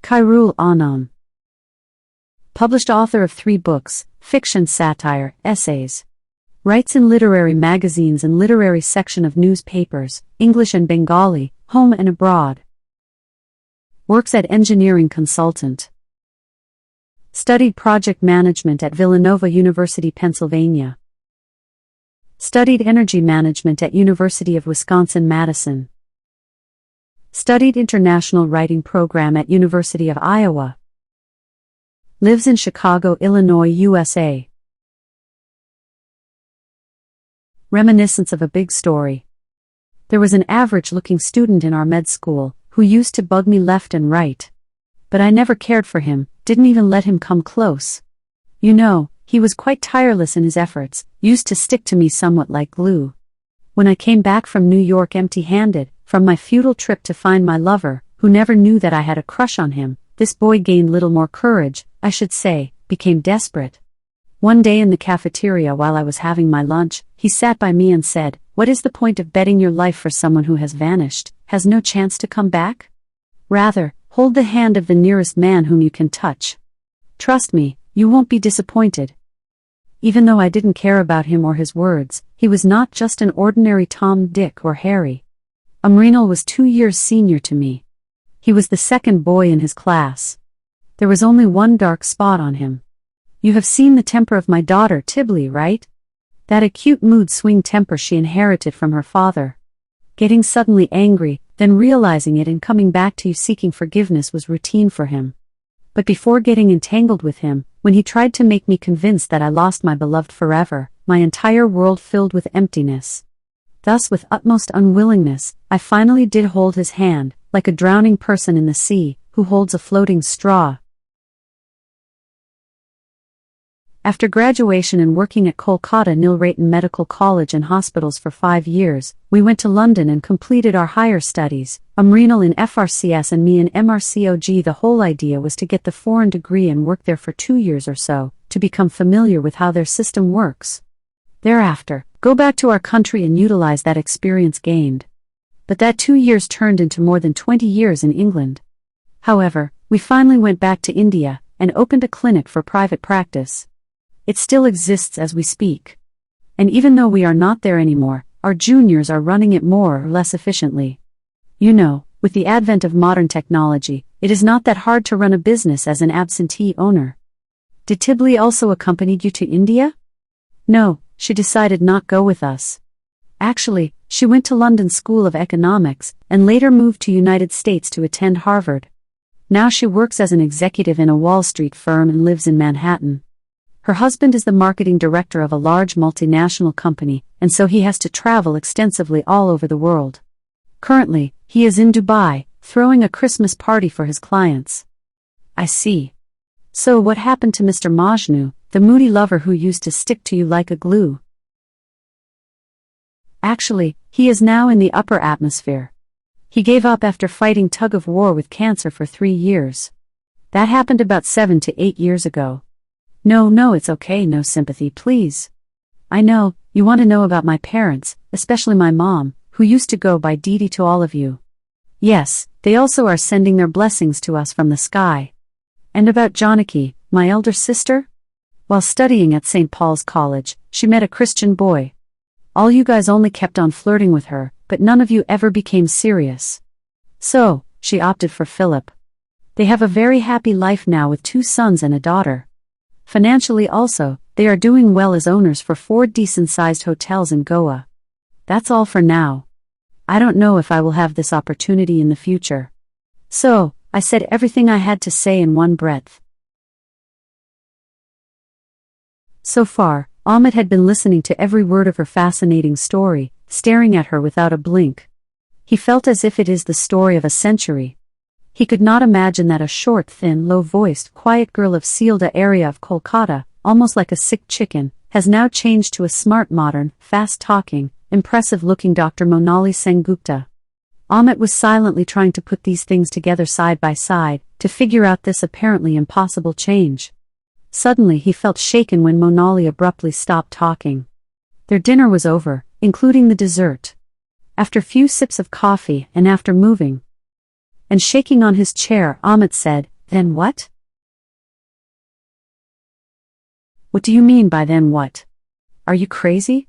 KHAIRUL ANAM. Published author of 3 books, fiction, satire, essays. Writes in literary magazines and literary section of newspapers, English and Bengali, home and abroad. Works at engineering consultant. Studied project management at Villanova University, Pennsylvania. Studied energy management at University of Wisconsin-Madison. Studied international writing program at University of Iowa. Lives in Chicago, Illinois, USA. Reminiscence of a big story. There was an average-looking student in our med school who used to bug me left and right. But I never cared for him, didn't even let him come close. You know, he was quite tireless in his efforts, used to stick to me somewhat like glue. When I came back from New York empty-handed, from my futile trip to find my lover, who never knew that I had a crush on him, this boy gained little more courage, I should say, became desperate. One day in the cafeteria while I was having my lunch, he sat by me and said, "What is the point of betting your life for someone who has vanished, has no chance to come back? Rather, hold the hand of the nearest man whom you can touch. Trust me, you won't be disappointed." Even though I didn't care about him or his words, he was not just an ordinary Tom, Dick, or Harry. Umrinal was 2 years senior to me. He was the second boy in his class. There was only one dark spot on him. You have seen the temper of my daughter Tibli, right? That acute mood swing temper she inherited from her father. Getting suddenly angry, then realizing it and coming back to you seeking forgiveness was routine for him. But before getting entangled with him, when he tried to make me convinced that I lost my beloved forever, my entire world filled with emptiness. Thus, with utmost unwillingness, I finally did hold his hand, like a drowning person in the sea, who holds a floating straw. After graduation and working at Kolkata Nilratan Medical College and hospitals for 5 years, we went to London and completed our higher studies, Umrinal in FRCS and me in MRCOG. The whole idea was to get the foreign degree and work there for 2 years or so, to become familiar with how their system works. Thereafter, go back to our country and utilize that experience gained. But that 2 years turned into more than 20 years in England. However, we finally went back to India, and opened a clinic for private practice. It still exists as we speak. And even though we are not there anymore, our juniors are running it more or less efficiently. You know, with the advent of modern technology, it is not that hard to run a business as an absentee owner. Did Tibli also accompany you to India? No, she decided not go with us. Actually, she went to London School of Economics, and later moved to United States to attend Harvard. Now she works as an executive in a Wall Street firm and lives in Manhattan. Her husband is the marketing director of a large multinational company, and so he has to travel extensively all over the world. Currently, he is in Dubai, throwing a Christmas party for his clients. I see. So what happened to Mr. Majnu, the moody lover who used to stick to you like a glue? Actually, he is now in the upper atmosphere. He gave up after fighting tug-of-war with cancer for 3 years. That happened about 7 to 8 years ago. No, it's okay, no sympathy, please. I know, you want to know about my parents, especially my mom, who used to go by Didi to all of you. Yes, they also are sending their blessings to us from the sky. And about Janaki, my elder sister? While studying at St. Paul's College, she met a Christian boy. All you guys only kept on flirting with her, but none of you ever became serious. So, she opted for Philip. They have a very happy life now with 2 sons and a daughter. Financially also, they are doing well as owners for 4 decent-sized hotels in Goa. That's all for now. I don't know if I will have this opportunity in the future. So, I said everything I had to say in one breath. So far, Amit had been listening to every word of her fascinating story, staring at her without a blink. He felt as if it is the story of a century. He could not imagine that a short, thin, low-voiced, quiet girl of Sealdah area of Kolkata, almost like a sick chicken, has now changed to a smart, modern, fast-talking, impressive-looking Dr. Monali Sengupta. Amit was silently trying to put these things together side by side, to figure out this apparently impossible change. Suddenly he felt shaken when Monali abruptly stopped talking. Their dinner was over, including the dessert. After few sips of coffee and after moving and shaking on his chair, Amit said, Then what? What do you mean by then what? Are you crazy?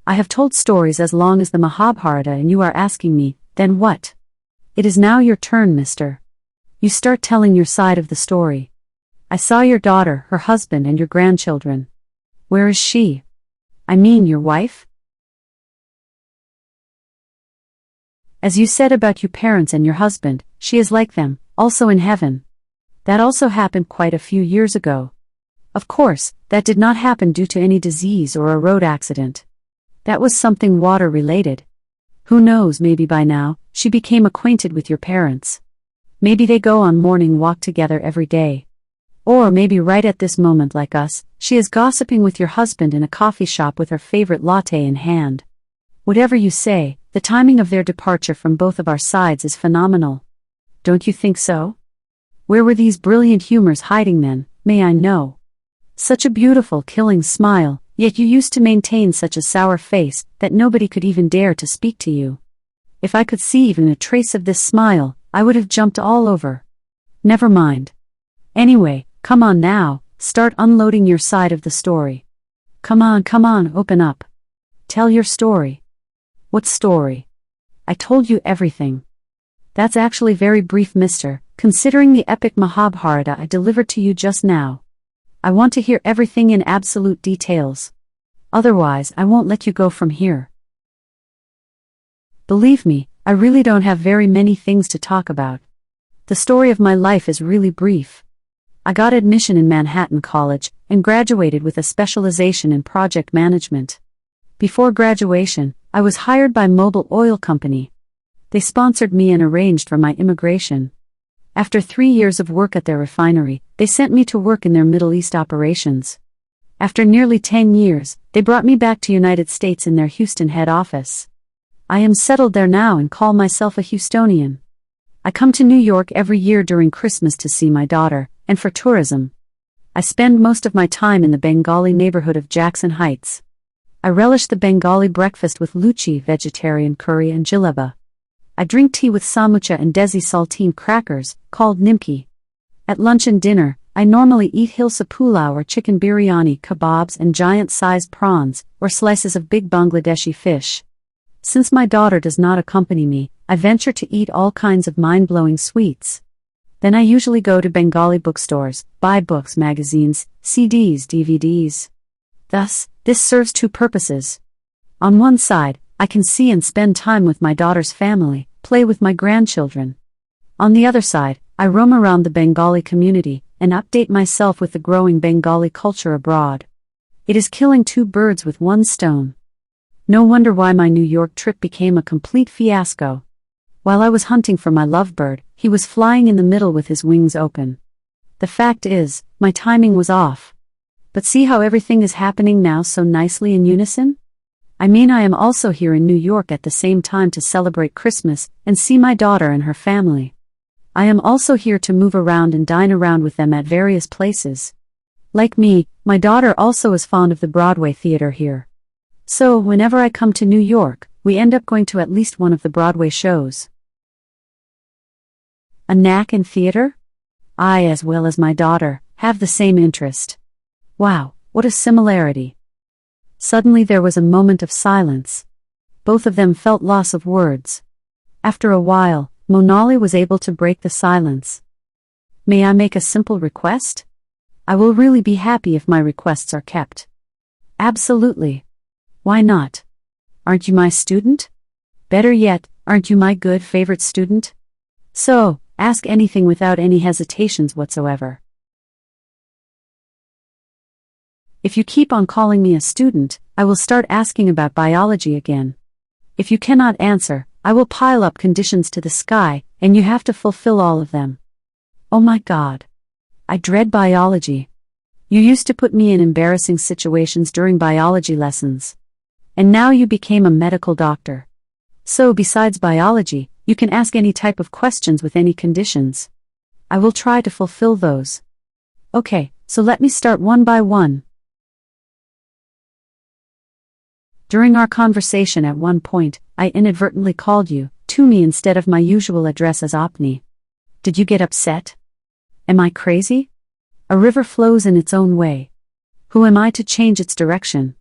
I have told stories as long as the Mahabharata and you are asking me, then what? It is now your turn, mister. You start telling your side of the story. I saw your daughter, her husband and your grandchildren. Where is she? I mean your wife? As you said about you parents and your husband, she is like them, also in heaven. That also happened quite a few years ago. Of course, that did not happen due to any disease or a road accident. That was something water-related. Who knows, maybe by now, she became acquainted with your parents. Maybe they go on morning walk together every day. Or maybe right at this moment like us, she is gossiping with your husband in a coffee shop with her favorite latte in hand. Whatever you say, the timing of their departure from both of our sides is phenomenal. Don't you think so? Where were these brilliant humors hiding then, may I know? Such a beautiful, killing smile, yet you used to maintain such a sour face that nobody could even dare to speak to you. If I could see even a trace of this smile, I would have jumped all over. Never mind. Anyway, come on now, start unloading your side of the story. Come on, open up. Tell your story. What story? I told you everything. That's actually very brief, mister, considering the epic Mahabharata I delivered to you just now. I want to hear everything in absolute details. Otherwise, I won't let you go from here. Believe me, I really don't have very many things to talk about. The story of my life is really brief. I got admission in Manhattan College and graduated with a specialization in project management. Before graduation, I was hired by Mobil Oil Company. They sponsored me and arranged for my immigration. After 3 years of work at their refinery, they sent me to work in their Middle East operations. After nearly 10 years, they brought me back to United States in their Houston head office. I am settled there now and call myself a Houstonian. I come to New York every year during Christmas to see my daughter, and for tourism. I spend most of my time in the Bengali neighborhood of Jackson Heights. I relish the Bengali breakfast with luchi, vegetarian curry and jaleba. I drink tea with samocha and desi saltine crackers, called nimki. At lunch and dinner, I normally eat hilsa pulao or chicken biryani, kebabs and giant-sized prawns, or slices of big Bangladeshi fish. Since my daughter does not accompany me, I venture to eat all kinds of mind-blowing sweets. Then I usually go to Bengali bookstores, buy books, magazines, CDs, DVDs. Thus, this serves two purposes. On one side, I can see and spend time with my daughter's family, play with my grandchildren. On the other side, I roam around the Bengali community and update myself with the growing Bengali culture abroad. It is killing two birds with one stone. No wonder why my New York trip became a complete fiasco. While I was hunting for my lovebird, he was flying in the middle with his wings open. The fact is, my timing was off. But see how everything is happening now so nicely in unison? I mean, I am also here in New York at the same time to celebrate Christmas and see my daughter and her family. I am also here to move around and dine around with them at various places. Like me, my daughter also is fond of the Broadway theater here. So, whenever I come to New York, we end up going to at least one of the Broadway shows. A knack in theater? I, as well as my daughter, have the same interest. Wow, what a similarity. Suddenly there was a moment of silence. Both of them felt loss of words. After a while, Monali was able to break the silence. May I make a simple request? I will really be happy if my requests are kept. Absolutely. Why not? Aren't you my student? Better yet, aren't you my good favorite student? So, ask anything without any hesitations whatsoever. If you keep on calling me a student, I will start asking about biology again. If you cannot answer, I will pile up conditions to the sky, and you have to fulfill all of them. Oh my God. I dread biology. You used to put me in embarrassing situations during biology lessons. And now you became a medical doctor. So besides biology, you can ask any type of questions with any conditions. I will try to fulfill those. Okay, so let me start one by one. During our conversation at one point, I inadvertently called you, to me instead of my usual address as Opni. Did you get upset? Am I crazy? A river flows in its own way. Who am I to change its direction?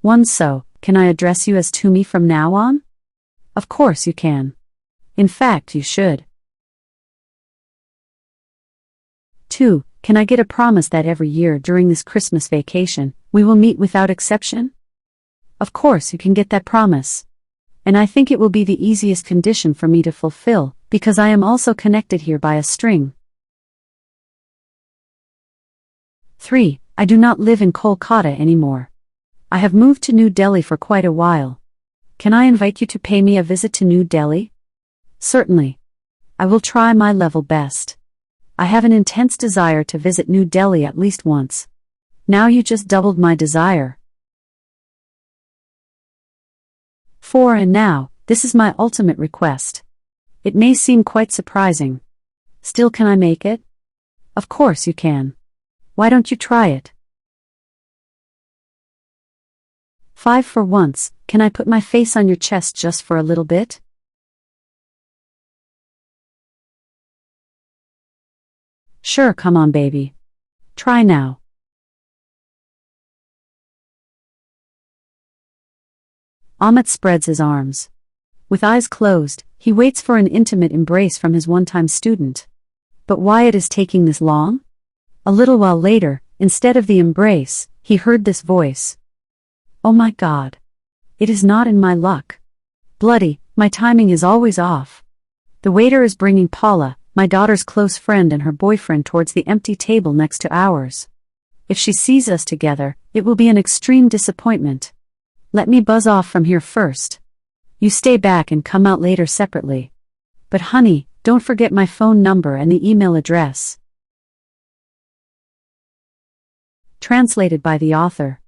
1. So, can I address you as to me from now on? Of course you can. In fact, you should. 2. Can I get a promise that every year during this Christmas vacation, we will meet without exception? Of course you can get that promise. And I think it will be the easiest condition for me to fulfill, because I am also connected here by a string. 3. I do not live in Kolkata anymore. I have moved to New Delhi for quite a while. Can I invite you to pay me a visit to New Delhi? Certainly. I will try my level best. I have an intense desire to visit New Delhi at least once. Now you just doubled my desire. 4. And now, this is my ultimate request. It may seem quite surprising. Still, can I make it? Of course you can. Why don't you try it? 5. For once, can I put my face on your chest just for a little bit? Sure, come on, baby. Try now. Amit spreads his arms. With eyes closed, he waits for an intimate embrace from his one-time student. But why it is taking this long? A little while later, instead of the embrace, he heard this voice. Oh my God. It is not in my luck. Bloody, my timing is always off. The waiter is bringing Paula, my daughter's close friend, and her boyfriend towards the empty table next to ours. If she sees us together, it will be an extreme disappointment. Let me buzz off from here first. You stay back and come out later separately. But honey, don't forget my phone number and the email address. Translated by the author.